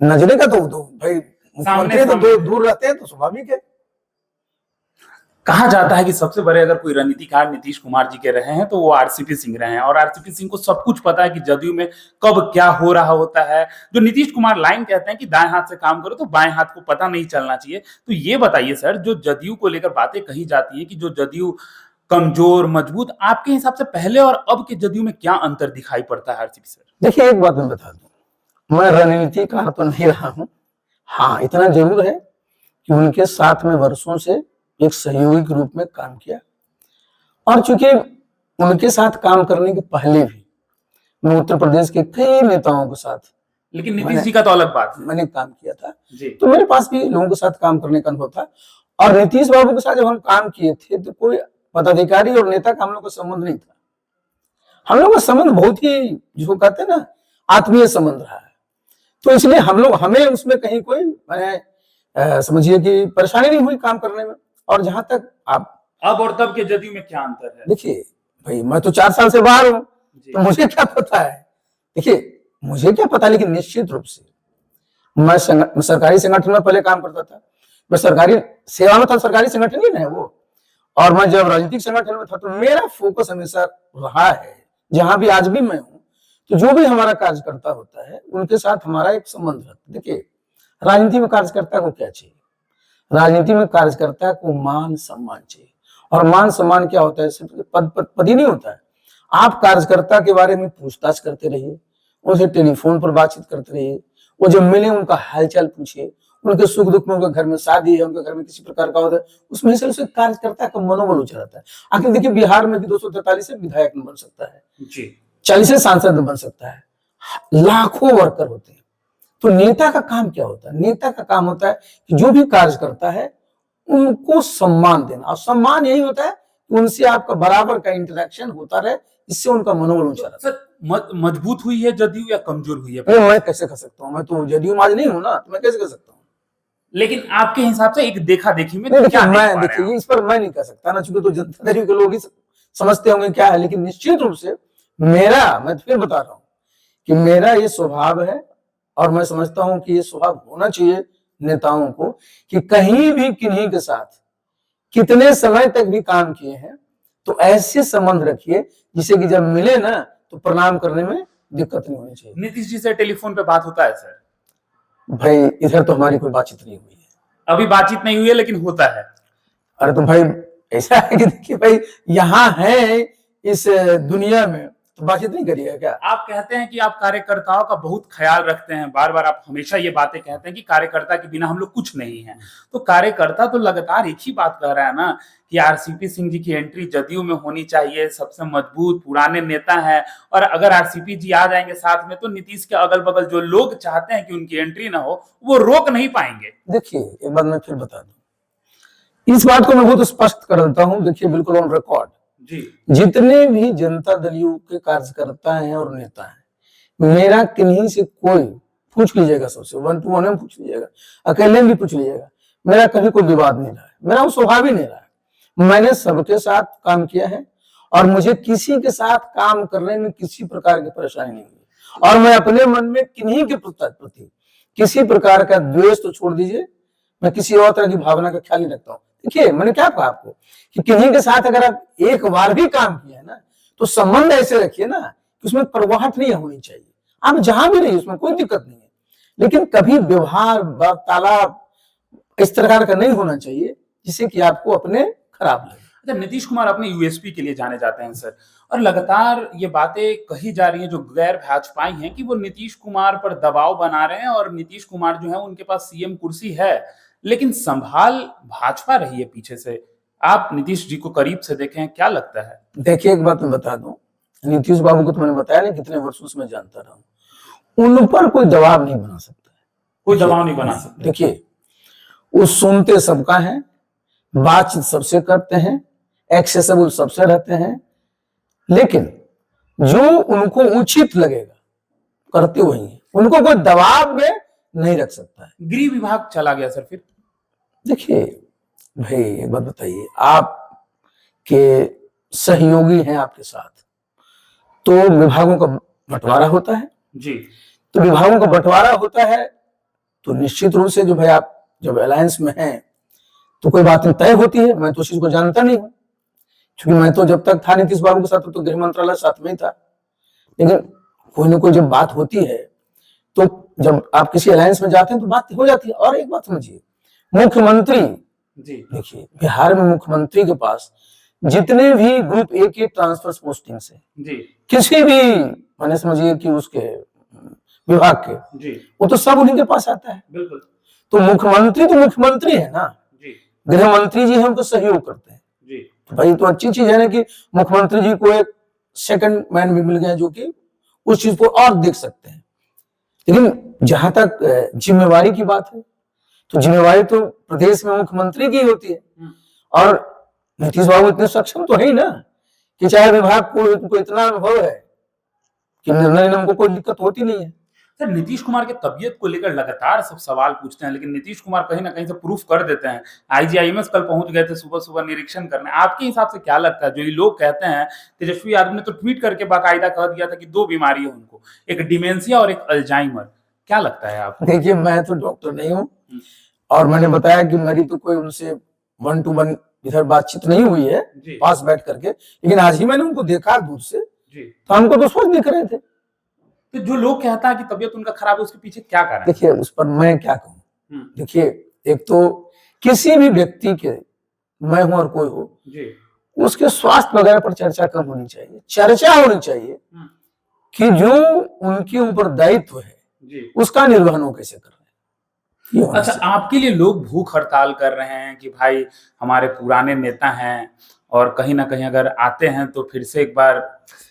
नजरें का तो भाई मुख्यमंत्री तो दूर रहते हैं तो स्वाभाविक है। कहा जाता है कि सबसे बड़े अगर कोई रणनीतिकार नीतीश कुमार जी के रहे हैं तो वो आरसीपी सिंह रहे हैं, और आरसीपी सिंह को सब कुछ पता है कि जदयू में कब क्या हो रहा होता है। जो नीतीश कुमार लाइन कहते हैं कि दाएं हाथ से काम करो तो बाएं हाथ को पता नहीं चलना चाहिए। तो ये बताइए सर, जो जदयू को लेकर बातें कही जाती है कि जो जदयू कमजोर मजबूत, आपके हिसाब से पहले और अब के जदयू में क्या अंतर दिखाई पड़ता है आरसीपी सर? देखिए एक बात मैं बता दूं, मैं रणनीतिकार तो नहीं रहा हूं, हाँ इतना जरूर है कि उनके साथ में वर्षों से एक सहयोगी के रूप में काम किया। और चूंकि उनके साथ काम करने के पहले भी मैं उत्तर प्रदेश के कई नेताओं के साथ, लेकिन नीतीश जी का तो अलग बात है, मैंने काम किया था जी। तो मेरे पास भी लोगों के साथ काम करने का अनुभव था। और नीतीश बाबू के साथ जब हम काम किए थे तो कोई पदाधिकारी और नेता का हम लोग का संबंध नहीं था, हम लोग का संबंध बहुत ही जिसको कहते हैं ना आत्मीय संबंध रहा है। तो इसलिए हमें उसमें कहीं कोई समझिए कि परेशानी नहीं हुई काम करने में। और जहां तक आप अब और तब के जदयू में क्या अंतर है? देखिए भाई मैं तो 4 साल से बाहर हूं तो मुझे क्या पता है, देखिए मुझे क्या पता, लेकिन निश्चित रूप से मैं सरकारी संगठन में पहले काम करता था, मैं सरकारी सेवा में था, सरकारी संगठन ही ना है वो। और मैं जब राजनीतिक संगठन में था तो मेरा फोकस हमेशा रहा है, जहां भी आज भी मैं हूं, तो जो भी हमारा कार्यकर्ता होता है उनके साथ हमारा एक संबंध रहता है। देखिए राजनीति में कार्यकर्ता को क्या चाहिए, राजनीति में कार्यकर्ता को मान सम्मान चाहिए। और मान सम्मान क्या होता है, सिर्फ पद ही नहीं होता है। आप कार्यकर्ता के बारे में पूछताछ करते रहिए, उनसे टेलीफोन पर बातचीत करते रहिए, वो जब मिले उनका हालचाल पूछिए, उनके सुख दुख में, उनके घर में शादी है, उनके घर में किसी प्रकार का होता है, उसमें से उसे कार्यकर्ता का मनोबल ऊंचा रहता है। आखिर देखिए बिहार में भी 243 से विधायक बन सकता है जी, 40 से सांसद बन सकता है, लाखों वर्कर होते हैं। तो नेता का काम क्या होता है? नेता का काम होता है कि जो भी कार्य करता है उनको सम्मान देना, और सम्मान यही होता है कि उनसे आपका बराबर का इंटरेक्शन होता रहे, इससे उनका मनोबल ऊंचा रहता है। सर मजबूत हुई है जदयू या कमजोर हुई है? ये मैं कैसे कर सकता हूँ? मैं तो जदयू में आज नहीं हूँ ना, तो मैं कैसे कर सकता हूँ? लेकिन आपके हिसाब से एक देखा देखी में नहीं, क्या देखिए देख पा मैं, रहे देखिए हैं इस पर मैं नहीं कह सकता ना, चूंकि तो जनता दल के लोग ही समझते होंगे क्या है, लेकिन निश्चित रूप से मैं फिर बता रहा हूँ कि मेरा ये स्वभाव है, और मैं समझता हूँ कि ये स्वभाव होना चाहिए नेताओं को, कि कहीं भी किन्हीं के साथ कितने समय तक भी काम किए हैं तो ऐसे संबंध रखिए जिससे कि जब मिले ना तो प्रणाम करने में दिक्कत नहीं होनी चाहिए। नीतीश जी से टेलीफोन पे बात होता है सर? भाई इधर तो हमारी कोई बातचीत नहीं हुई है। अभी बातचीत नहीं हुई है लेकिन होता है। अरे तो भाई ऐसा है कि देखिए भाई यहाँ है इस दुनिया में, तो बातचीत नहीं करिएगा क्या? आप कहते हैं कि आप कार्यकर्ताओं का बहुत ख्याल रखते हैं, बार बार आप हमेशा ये बातें कहते हैं कि कार्यकर्ता के बिना हम लोग कुछ नहीं है। तो कार्यकर्ता तो लगातार एक ही बात कह रहा है ना कि आरसीपी सिंह जी की एंट्री जदयू में होनी चाहिए, सबसे मजबूत पुराने नेता है, और अगर आरसीपी जी आ जाएंगे साथ में तो नीतीश के अगल बगल जो लोग चाहते हैं कि उनकी एंट्री ना हो वो रोक नहीं पाएंगे। देखिए एक बात मैं फिर बता दूं, इस बात को मैं बहुत स्पष्ट कर देता हूं, देखिए बिल्कुल ऑन रिकॉर्ड। जी, जितने भी जनता दल यू के कार्यकर्ता हैं और नेता हैं, मेरा किन्हीं से कोई, पूछ लीजिएगा सबसे, 1 to 1 में पूछ लीजिएगा, अकेले भी पूछ लीजिएगा, मेरा कभी कोई विवाद नहीं रहा है, मेरा वो स्वभाव ही नहीं रहा है। मैंने सबके साथ काम किया है और मुझे किसी के साथ काम करने में किसी प्रकार की परेशानी नहीं हुई, और मैं अपने मन में किन्हीं के प्रति किसी प्रकार का द्वेष तो छोड़ दीजिए, मैं किसी और तरह की भावना का ख्याल नहीं रखता हूँ। देखिए मैंने क्या कहा आपको कि किन्हीं के साथ अगर आप एक बार भी काम किया है ना तो संबंध ऐसे रखिए ना कि उसमें कड़वाहट नहीं होनी चाहिए। आप जहां भी रहिए उसमें कोई दिक्कत नहीं है, लेकिन कभी व्यवहार वार्तालाप इस तरह का नहीं होना चाहिए जिससे कि आपको अपने खराब लगे। अच्छा, नीतीश कुमार अपने यूएसपी के लिए जाने जाते हैं सर, और लगातार ये बातें कही जा रही हैं जो गैर भाजपाई हैं कि वो नीतीश कुमार पर दबाव बना रहे हैं, और नीतीश कुमार जो है उनके पास सीएम कुर्सी है लेकिन संभाल भाजपा रही है पीछे से। आप नीतीश जी को करीब से देखें, क्या लगता है? देखिए एक बात मैं बता दूं, नीतीश बाबू को तो मैंने बताया ना कितने वर्षों से मैं जानता रहा हूं, उन पर कोई दबाव नहीं बना सकता है, कोई दबाव नहीं बना सकते। देखिए वो सुनते सबका है, बातचीत सबसे करते हैं, एक्सेसिबल सबसे रहते हैं, लेकिन जो उनको उचित लगेगा करते वही है, उनको कोई दबाव में नहीं रख सकता है। गृह विभाग चला गया सर फिर? देखिए भाई एक बात बताइए, आप के सहयोगी हैं आपके साथ तो विभागों का बंटवारा होता है, जी, तो विभागों का बंटवारा होता है तो निश्चित रूप से जो भाई आप जब अलायंस में हैं तो कोई बातें तय होती है। मैं तो उस चीज को जानता नहीं हूँ क्योंकि मैं तो जब तक था नीतीश बाबू के साथ तो गृह मंत्रालय साथ में ही था, लेकिन कोई ना कोई जब बात होती है तो जब आप किसी अलायंस में जाते हैं तो बात हो जाती है। और एक बात समझिए, मुख्यमंत्री, जी, देखिए बिहार में मुख्यमंत्री के पास जितने भी ग्रुप ए के ट्रांसफर पोस्टिंग से जी, किसी भी मैंने समझिए कि उसके विभाग के, जी, वो तो सब उन्हीं के पास आता है। बिल्कुल, तो मुख्यमंत्री है ना, जी, गृह मंत्री जी हमको सहयोग करते हैं, जी, तो भाई तो अच्छी चीज है ना कि मुख्यमंत्री जी को एक सेकंड मैन भी मिल गया जो कि उस चीज को और देख सकते हैं। लेकिन जहां तक जिम्मेवारी की बात है तो जिम्मेवारी तो प्रदेश में मुख्यमंत्री की होती है, और नीतीश बाबू इतने सक्षम तो है ही ना कि चाहे विभाग को उनको इतना अनुभव है कि निर्णय लेने में उनको कोई दिक्कत होती नहीं है। सर नीतीश कुमार के तबियत को लेकर लगातार सब सवाल पूछते हैं, लेकिन नीतीश कुमार कहीं ना कहीं से प्रूफ कर देते हैं। आईजीआईएमएस कल पहुंच गए थे सुबह सुबह निरीक्षण करने। आपके हिसाब से क्या लगता है, जो ये लोग कहते हैं, तेजस्वी यादव ने तो ट्वीट करके बाकायदा कह दिया था कि 2 बीमारी है उनको, एक डिमेंशिया और एक अल्जाइमर, क्या लगता है आपको? देखिए मैं तो डॉक्टर नहीं हूँ और मैंने बताया कि मेरी तो कोई उनसे 1 to 1 इधर बातचीत नहीं हुई है जी, पास बैठ करके, लेकिन आज ही मैंने उनको देखा दूर से जी, तो हमको तो स्वस्थ दिख रहे थे। तो जो लोग कहता है कि तबियत उनका खराब है उसके पीछे क्या कारण है? देखिए उस पर मैं क्या कहूँ, हम्म, देखिए एक तो किसी भी व्यक्ति के मैं हूं और कोई हो, जी उसके स्वास्थ्य वगैरह पर चर्चा कम होनी चाहिए। चर्चा होनी चाहिए कि जो उनके ऊपर दायित्व है जी। उसका निर्वहन वो कैसे कर रहे हैं, ये होना अच्छा, चाहिए। आपके लिए लोग भूख हड़ताल कर रहे हैं कि भाई हमारे पुराने नेता हैं और कहीं न कहीं अगर आते हैं तो फिर से एक बार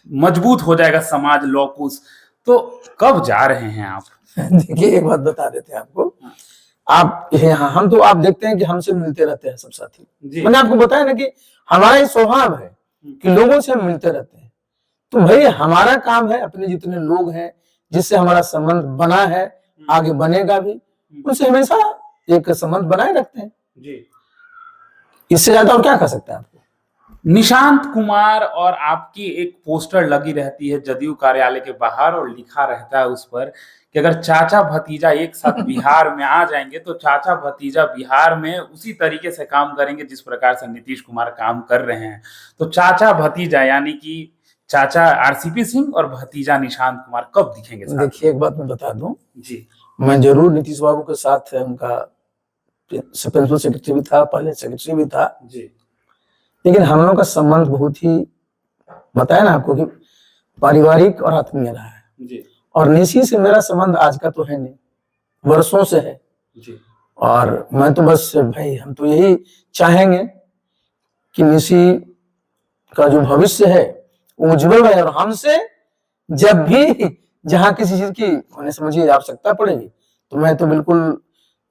मजबूत हो जाएगा समाज लॉकुस, तो कब जा रहे हैं आप? देखिए एक बात बता देते हैं आपको, हाँ। आप यहाँ हम तो आप देखते हैं कि हमसे मिलते रहते हैं सब साथी। जी। मैंने आपको बताया ना कि हमारा ये स्वभाव है कि लोगों से हम मिलते रहते हैं। तो भाई हमारा काम है अपने जितने लोग हैं जिससे हमारा संबंध बना है, आगे बनेगा भी, उनसे हमेशा एक संबंध बनाए रखते हैं। जी। इससे ज्यादा और क्या कर सकते हैं आपको। निशांत कुमार और आपकी एक पोस्टर लगी रहती है जदयू कार्यालय के बाहर और लिखा रहता है उस पर कि अगर चाचा भतीजा एक साथ बिहार में आ जाएंगे तो चाचा भतीजा बिहार में उसी तरीके से काम करेंगे जिस प्रकार से नीतीश कुमार काम कर रहे हैं। तो चाचा भतीजा यानी कि चाचा आरसीपी सिंह और भतीजा निशांत कुमार कब दिखेंगे साथ? देखिए एक बात मैं बता दूं, जी मैं जरूर नीतीश बाबू के साथ उनका प्रिंसिपल सेक्रेटरी भी था, पहले सेक्रेटरी भी था, जी लेकिन हम लोग का संबंध बहुत ही, बताया ना आपको कि पारिवारिक और आत्मीय रहा है। जी और निशी से मेरा संबंध आज का तो है नहीं, वर्षों से है। जी और मैं तो बस भाई हम तो यही चाहेंगे कि निशी का जो भविष्य है वो उज्जवल रहे, और हमसे जब भी जहां किसी चीज की उन्हें समझिए आवश्यकता पड़ेगी तो मैं तो बिल्कुल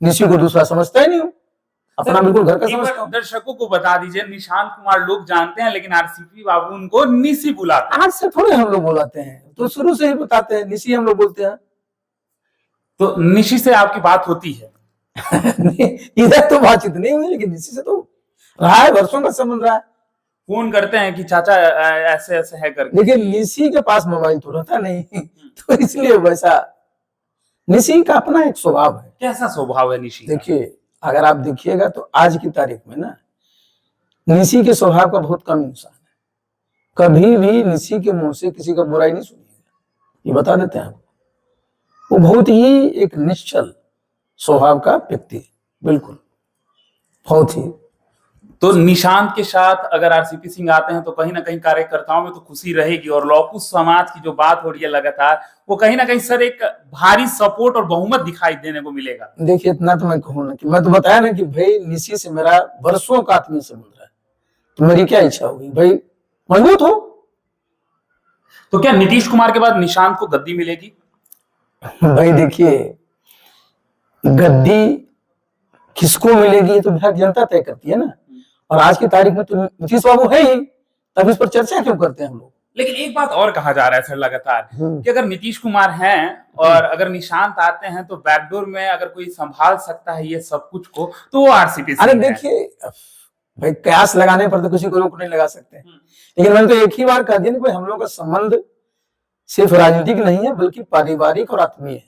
निशी को दूसरा समझता ही नहीं हूँ, अपना बिल्कुल घर का एक बार समझता हूँ। दर्शकों को बता दीजिए, निशांत कुमार लोग जानते हैं लेकिन आरसीपी बाबू उनको निशी बुलाते हैं। आज से थोड़े हम लोग बुलाते हैं, तो शुरू से ही बताते हैं निशी हम लोग बोलते हैं। तो निशी से आपकी बात होती है? इधर तो बातचीत नहीं हुई, लेकिन निशी से तो रहा है, वर्षों का संबंध रहा है। फोन करते हैं कि चाचा ऐसे ऐसे है करके? देखिए निशी के पास मोबाइल तो रहता नहीं, तो इसलिए वैसा, निशी का अपना एक स्वभाव है। कैसा स्वभाव है निशी का? देखिए अगर आप देखिएगा तो आज की तारीख में ना निशी के स्वभाव का बहुत कम इंसान है, कभी भी निशी के मुंह से किसी का बुराई नहीं सुनिएगा, ये बता देते हैं आपको। वो बहुत ही एक निश्चल स्वभाव का व्यक्ति है, बिल्कुल बहुत ही। तो निशांत के साथ अगर आरसीपी सिंह आते हैं तो कहीं ना कहीं कार्यकर्ताओं में तो खुशी रहेगी, और लॉकुस समाज की जो बात हो रही है लगातार, वो कहीं ना कहीं सर एक भारी सपोर्ट और बहुमत दिखाई देने को मिलेगा। देखिए इतना तो मैं कहूँ ना कि मैं तो बताया ना कि भाई निशी से मेरा वर्षों का आत्मीय संबंध रहा है, तो मेरी क्या इच्छा होगी भाई मजबूत हो। तो क्या नीतीश कुमार के बाद निशांत को गद्दी मिलेगी? भाई देखिए गद्दी किसको मिलेगी ये तो बिहार जनता तय करती है ना, और आज की तारीख में तो नीतीश बाबू है ही, तब इस पर चर्चा क्यों करते हैं हम लोग। लेकिन एक बात और कहा जा रहा है सर लगातार कि अगर नीतीश कुमार हैं और अगर निशांत आते हैं तो बैकडोर में अगर कोई संभाल सकता है ये सब कुछ को तो वो आरसीपी अरे सिंह है। देखिए भाई कयास लगाने पर तो किसी को रोक नहीं लगा सकते, लेकिन मैंने तो एक ही बार कह दिया ना, हम लोग का संबंध सिर्फ राजनीतिक नहीं है बल्कि पारिवारिक और आत्मीय है।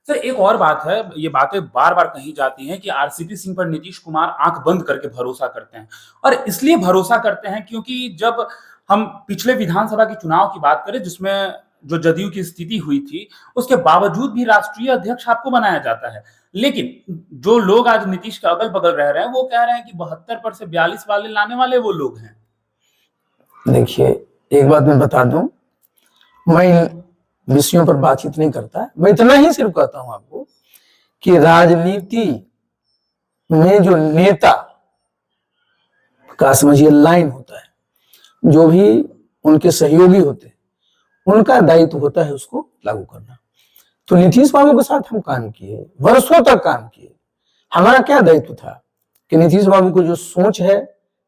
सर एक और बात है, ये बातें बार बार कही जाती हैं कि आरसीपी सिंह पर नीतीश कुमार आंख बंद करके भरोसा करते हैं, और इसलिए भरोसा करते हैं क्योंकि जब हम पिछले विधानसभा के चुनाव की बात करें जिसमें जो जदयू की स्थिति हुई थी, उसके बावजूद भी राष्ट्रीय अध्यक्ष आपको बनाया जाता है। लेकिन जो लोग आज नीतीश के अगल बगल रह रहे हैं वो कह रहे हैं कि 72 पर से 42 वाले लाने वाले वो लोग हैं। देखिए एक बात मैं बता दूं, मैं इन विषयों पर बातचीत नहीं करता, मैं इतना ही सिर्फ कहता हूं आपको कि राजनीति में जो नेता का समझिए लाइन होता है, जो भी उनके सहयोगी होते हैं उनका दायित्व होता है उसको लागू करना। तो नीतीश बाबू के साथ हम काम किए, वर्षों तक काम किए। हमारा क्या दायित्व था कि नीतीश बाबू को जो सोच है,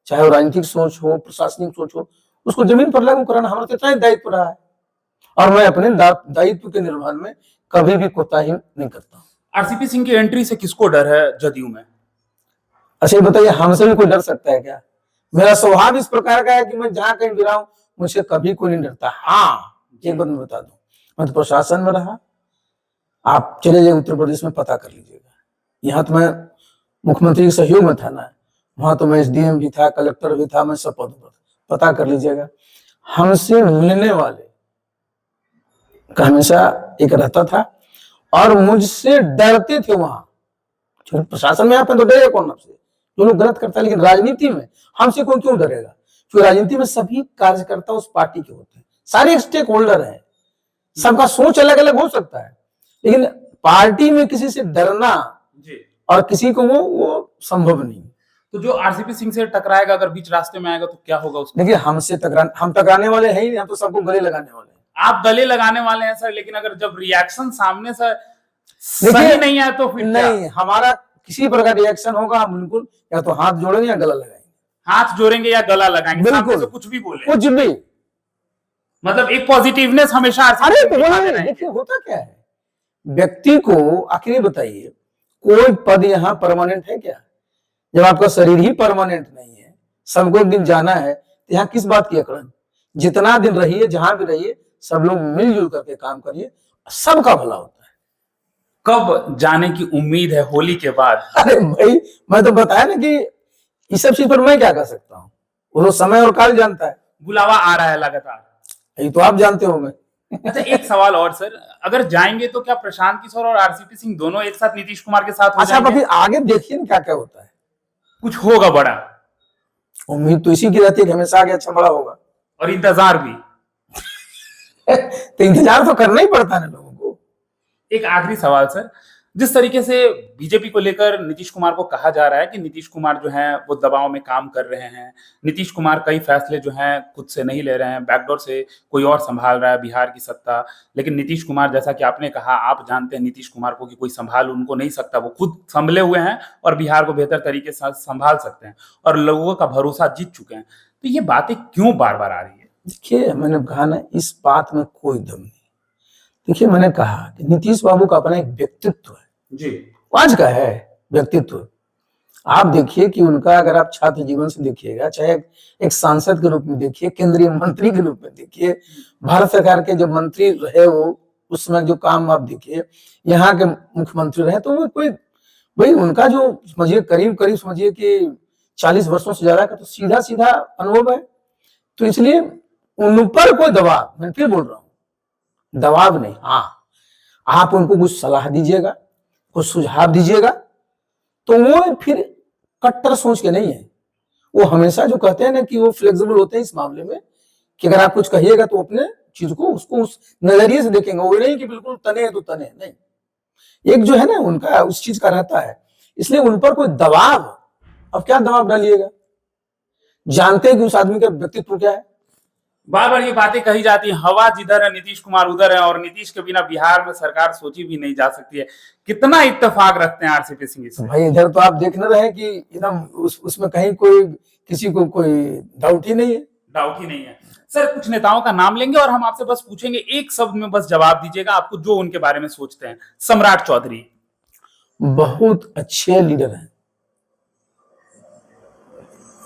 चाहे वो राजनीतिक सोच हो, प्रशासनिक सोच हो, उसको जमीन पर लागू कराना हमारा इतना ही दायित्व रहा है, और मैं अपने दायित्व के निर्वहन में कभी भी कोताही नहीं करता। आरसीपी सिंह की एंट्री से किसको डर है जदयू में? अच्छा बताइए हमसे भी कोई डर सकता है क्या? मेरा स्वभाव इस प्रकार का है कि मैं जहां कहीं भी रहा हूं मुझसे कभी कोई नहीं डरता। हाँ एक बात मैं बता दूं, मैं तो प्रशासन में रहा, आप चले जाइए उत्तर प्रदेश में पता कर लीजिएगा, यहाँ तो मैं मुख्यमंत्री के सहयोग में था ना, वहां तो मैं एसडीएम भी था, कलेक्टर भी था, मैं सब पदों पर, पता कर लीजिएगा। हमसे मिलने वाले का हमेशा एक रहता था, और मुझसे डरते थे वहां। प्रशासन में आप तो डरे कौन आपसे, जो लोग गलत करता है, लेकिन राजनीति में हमसे कोई क्यों डरेगा? क्योंकि राजनीति में सभी कार्यकर्ता उस पार्टी के होते हैं, सारे स्टेक होल्डर हैं, सबका सोच अलग अलग हो सकता है, लेकिन पार्टी में किसी से डरना जी। और किसी को वो संभव नहीं। तो जो आरसीपी सिंह से टकराएगा, अगर बीच रास्ते में आएगा तो क्या होगा उसको? देखिए, हम टकराने वाले हैं ही नहीं, हम तो सबको गले लगाने वाले हैं। आप गले लगाने वाले हैं सर, लेकिन अगर जब रिएक्शन सामने से सही नहीं आया तो फिर नहीं, हमारा किसी प्रकार रिएक्शन होगा, हम बिल्कुल या तो हाथ जोड़ेंगे या गला लगाएंगे। हाथ जोड़ेंगे या गला लगाएंगे, सामने से कुछ भी बोले, कुछ भी, मतलब एक पॉजिटिवनेस हमेशा। अरे तो देखिए होता क्या है, व्यक्ति को आखिर बताइए, कोई पद यहाँ परमानेंट है क्या? जब आपका शरीर ही परमानेंट नहीं है, सबको एक दिन जाना है, तो यहाँ किस बात की अकड़न? जितना दिन रहिए, जहां भी रहिए, सब लोग मिलजुल करके काम करिए, सबका भला होता है। कब जाने की उम्मीद है होली के बाद? अरे भाई, मैं तो बताया ना कि इस सब चीज पर मैं क्या कर सकता हूँ, वो तो समय और काल जानता है। बुलावा आ रहा है लगातार, ये तो आप जानते होंगे। अच्छा, एक सवाल और सर, अगर जाएंगे तो क्या प्रशांत किशोर और आरसीपी सिंह दोनों एक साथ नीतीश कुमार के साथ हो अच्छा, आप जाएंगे? अभी आगे देखिए ना क्या क्या होता है। कुछ होगा बड़ा, उम्मीद तो इसी की रहती है कि हमेशा आगे अच्छा बड़ा होगा, और इंतजार भी। तो इंतजार तो करना ही पड़ता है ना लोगों को। एक आखिरी सवाल सर, जिस तरीके से बीजेपी को लेकर नीतीश कुमार को कहा जा रहा है कि नीतीश कुमार जो है वो दबाव में काम कर रहे हैं, नीतीश कुमार कई फैसले जो हैं खुद से नहीं ले रहे हैं, बैकडोर से कोई और संभाल रहा है बिहार की सत्ता, लेकिन नीतीश कुमार, जैसा कि आपने कहा, आप जानते हैं नीतीश कुमार को कि कोई संभाल उनको नहीं सकता, वो खुद संभले हुए हैं और बिहार को बेहतर तरीके से संभाल सकते हैं और लोगों का भरोसा जीत चुके हैं। तो ये बातें क्यों बार बार आ रही है? देखिए, मैंने कहा ना, इस बात में कोई दम नहीं। देखिए, मैंने कहा कि नीतीश बाबू का अपना एक व्यक्तित्व है जी, आज का है व्यक्तित्व। आप देखिए कि उनका, अगर आप छात्र जीवन से देखिएगा, चाहे एक सांसद के रूप में देखिए, केंद्रीय मंत्री के रूप में देखिए, भारत सरकार के जो मंत्री रहे वो उस समय जो काम आप देखिए, यहाँ के मुख्यमंत्री रहे, तो वो कोई भाई उनका जो समझिए करीब करीब समझिए कि 40 वर्षों से ज्यादा का तो सीधा सीधा अनुभव है। तो इसलिए उन पर कोई दबाव, मैं फिर बोल रहा हूँ, दबाव नहीं। हाँ, आप उनको कुछ सलाह दीजिएगा, कुछ सुझाव दीजिएगा, तो वो फिर कट्टर सोच के नहीं है, वो हमेशा जो कहते हैं ना कि वो फ्लेक्सिबल होते हैं इस मामले में, कि अगर आप कुछ कहिएगा तो अपने चीज को उसको उस नजरिए से देखेंगे, वो नहीं कि बिल्कुल तने है तो तने नहीं। एक जो है ना उनका उस चीज का रहता है, इसलिए उन पर कोई दबाव, अब क्या दबाव डालिएगा, जानते हैं कि उस आदमी का व्यक्तित्व क्या है। बार बार ये बातें कही जाती है, हवा जिधर है नीतीश कुमार उधर है, और नीतीश के बिना बिहार में सरकार सोची भी नहीं जा सकती है। कितना इत्तेफाक रखते हैं आरसीपी सिंह इससे? भाई इधर तो आप देख न रहे कि एकदम उसमें कहीं कोई किसी को कोई डाउट ही नहीं है। डाउट ही नहीं है। सर, कुछ नेताओं का नाम लेंगे और हम आपसे बस पूछेंगे, एक शब्द में बस जवाब दीजिएगा, आपको जो उनके बारे में सोचते हैं। सम्राट चौधरी बहुत अच्छे लीडर हैं।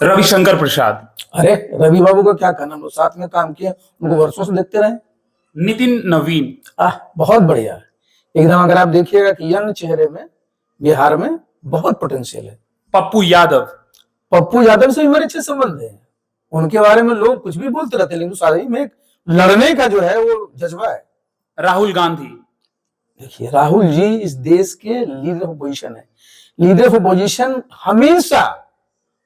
रविशंकर प्रसाद, अरे रवि बाबू का क्या कहना, हम लोग साथ में काम किए, उनको वर्षों से देखते रहे। नितिन नवीन, बहुत बढ़िया एकदम। अगर आप देखिएगा कि यंग चेहरे में बिहार में बहुत पोटेंशियल है। पप्पू यादव, पप्पू यादव से भी मेरे अच्छे संबंध है, उनके बारे में लोग कुछ भी बोलते रहते हैं, लेकिन सारी में एक लड़ने का जो है वो जज्बा है। राहुल गांधी, देखिए राहुल जी इस देश के लीडर ऑफ पोजीशन है। लीडर ऑफ पोजीशन हमेशा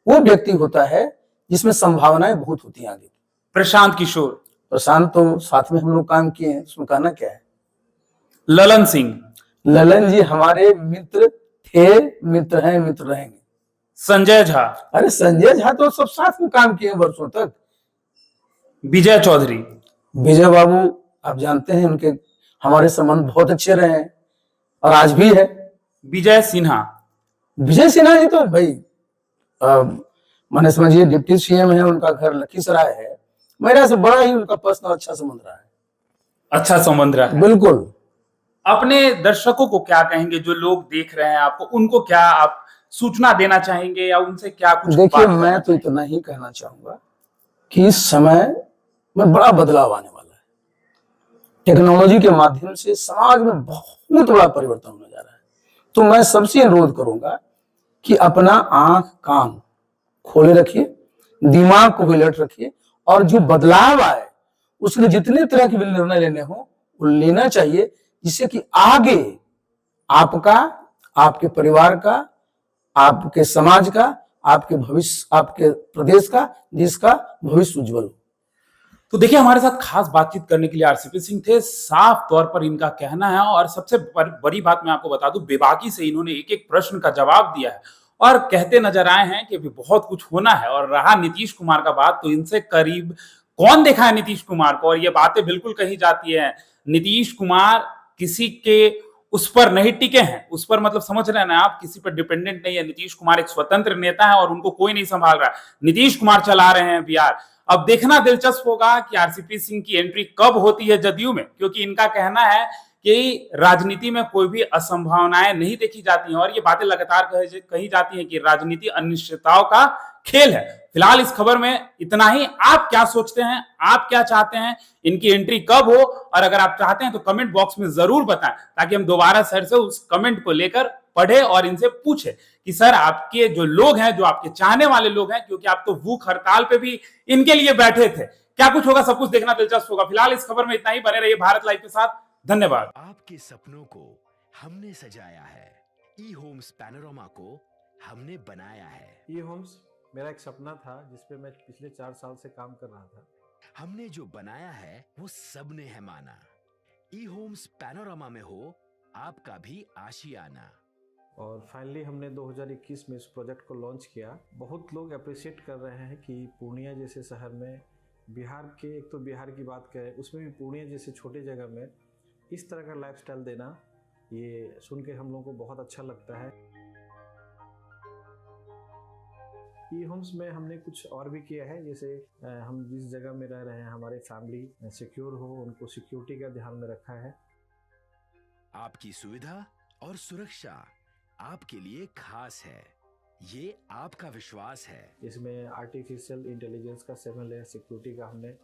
वो व्यक्ति होता है जिसमें संभावनाएं बहुत होती हैं आगे। प्रशांत किशोर, प्रशांत तो साथ में हम लोग काम किए हैं, उसमें कहना क्या है। ललन सिंह, ललन जी हमारे मित्र थे, मित्र हैं, मित्र रहेंगे। संजय झा, अरे संजय झा तो सब साथ में काम किए वर्षों तक। विजय चौधरी, विजय बाबू आप जानते हैं, उनके हमारे संबंध बहुत अच्छे रहे हैं और आज भी है। विजय सिन्हा, विजय सिन्हा जी तो भाई माने समझिए डिप्टी सीएम है, उनका घर लखीसराय है, मेरा से बड़ा ही उनका पर्सनल अच्छा संबंध रहा है। अच्छा संबंध रहा है। बिल्कुल। अपने दर्शकों को क्या कहेंगे जो लोग देख रहे हैं आपको, उनको क्या आप सूचना देना चाहेंगे या उनसे क्या कुछ? देखिए मैं तो इतना ही कहना चाहूंगा कि इस समय में बड़ा बदलाव आने वाला है। टेक्नोलॉजी के माध्यम से समाज में बहुत बड़ा परिवर्तन होने जा रहा है। तो मैं सबसे अनुरोध करूंगा कि अपना आंख कान खोले रखिए, दिमाग को अलर्ट रखिए, और जो बदलाव आए उसके जितने तरह के निर्णय लेने हो वो लेना चाहिए, जिससे कि आगे आपका, आपके परिवार का, आपके समाज का, आपके भविष्य, आपके प्रदेश का, देश का भविष्य उज्जवल हो। तो देखिए, हमारे साथ खास बातचीत करने के लिए आरसीपी सिंह थे। साफ तौर पर इनका कहना है, और सबसे बड़ी बात मैं आपको बता दूं, बेबाकी से इन्होंने एक एक प्रश्न का जवाब दिया है और कहते नजर आए हैं कि अभी बहुत कुछ होना है। और रहा नीतीश कुमार का बात, तो इनसे करीब कौन देखा है नीतीश कुमार को, और ये बातें बिल्कुल कही जाती है नीतीश कुमार किसी के उस पर नहीं टिके हैं, उस पर मतलब समझ रहे हैं ना आप, किसी पर डिपेंडेंट नहीं है। नीतीश कुमार एक स्वतंत्र नेता है और उनको कोई नहीं संभाल रहा है। नीतीश कुमार चला रहे हैं बिहार। अब देखना दिलचस्प होगा कि आरसीपी सिंह की एंट्री कब होती है जदयू में, क्योंकि इनका कहना है कि राजनीति में कोई भी असंभावनाएं नहीं देखी जाती हैं, और ये बातें लगातार कही जाती हैं कि राजनीति अनिश्चितताओं का खेल है। फिलहाल इस खबर में इतना ही। आप क्या सोचते हैं, आप क्या चाहते हैं, इनकी एंट्री कब हो? और अगर आप चाहते हैं तो कमेंट बॉक्स में जरूर बताएं, ताकि हम दोबारा सर से उस कमेंट को लेकर पढ़े और इनसे पूछे कि सर, आपके जो लोग हैं, जो आपके चाहने वाले लोग हैं, क्योंकि आप तो भूख हड़ताल पे भी इनके लिए बैठे थे, क्या कुछ होगा, सब कुछ देखना दिलचस्प होगा। फिलहाल इस खबर में इतना ही। बने रहिए भारत लाइव के साथ। धन्यवाद। आपके सपनों को हमने सजाया है, ई होम्स पैनोरामा को हमने बनाया है। ई होम्स मेरा एक सपना था जिसपे मैं पिछले 4 साल से काम कर रहा था। हमने जो बनाया है वो सबने है माना। ई होम्स पैनोरामा में हो आपका भी आशियाना। और फाइनली हमने 2021 में इस प्रोजेक्ट को लॉन्च किया। बहुत लोग अप्रिशिएट कर रहे हैं कि पूर्णिया जैसे शहर में, बिहार के, एक तो बिहार की बात करें, उसमें भी पूर्णिया जैसे छोटे जगह में इस तरह का लाइफस्टाइल देना, ये सुन के हम लोगों को बहुत अच्छा लगता है। ई होम्स में हमने कुछ और भी किया है, जैसे हम जिस जगह में रह रहे हैं हमारे फैमिली सिक्योर हो, उनको सिक्योरिटी का ध्यान में रखा है। आपकी सुविधा और सुरक्षा आपके लिए खास है, ये आपका विश्वास है। इसमें आर्टिफिशियल इंटेलिजेंस का 7 लेयर सिक्योरिटी का हमने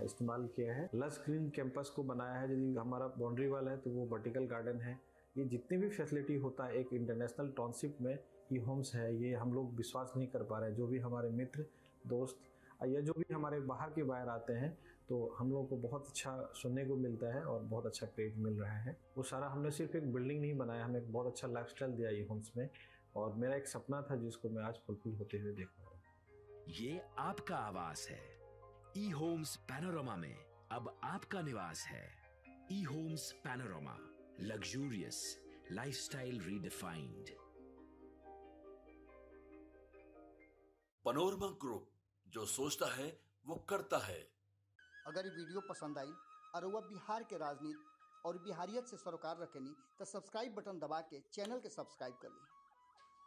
इस्तेमाल किया है। लस ग्रीन कैंपस को बनाया है। यदि हमारा बाउंड्री वाल है तो वो वर्टिकल गार्डन है। ये जितनी भी फैसिलिटी होता है एक इंटरनेशनल टाउनशिप में, ई होम्स है, ये हम लोग विश्वास नहीं कर पा रहे हैं। जो भी हमारे मित्र, दोस्त या जो भी हमारे बाहर के बाहर आते हैं, तो हम लोगों को बहुत अच्छा सुनने को मिलता है और बहुत अच्छा क्रेडिट मिल रहा है। वो सारा हमने सिर्फ एक बिल्डिंग नहीं बनाया, हमें एक बहुत अच्छा लाइफस्टाइल दिया ई होम्स में, और मेरा एक सपना था जिसको मैं आज फुलफिल होते हुए देख रहा हूँ। ये आपका आवास है। ई होम्स पैनोरामा में अब आपका निवास है। E homes panorama, luxurious lifestyle redefined. Panorama group, जो सोचता है वो करता है। अगर ये वीडियो पसंद आई और वह बिहार के राजनीति और बिहारियत से सरोकार रखेनी, तो सब्सक्राइब बटन दबा के चैनल के सब्सक्राइब कर ली।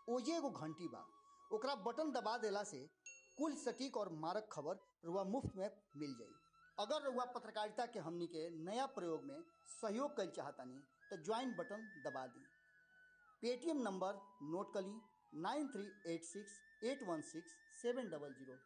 ओजे एगो घंटी बा, ओकरा बटन दबा देला से कुल सटीक और मारक खबर रुआ मुफ्त में मिल जाई। अगर रुआ पत्रकारिता के हमनी के नया प्रयोग में सहयोग कर चाहतानी, तो ज्वाइन बटन दबा दी। पेटीएम नंबर नोट कर ली 9386816700।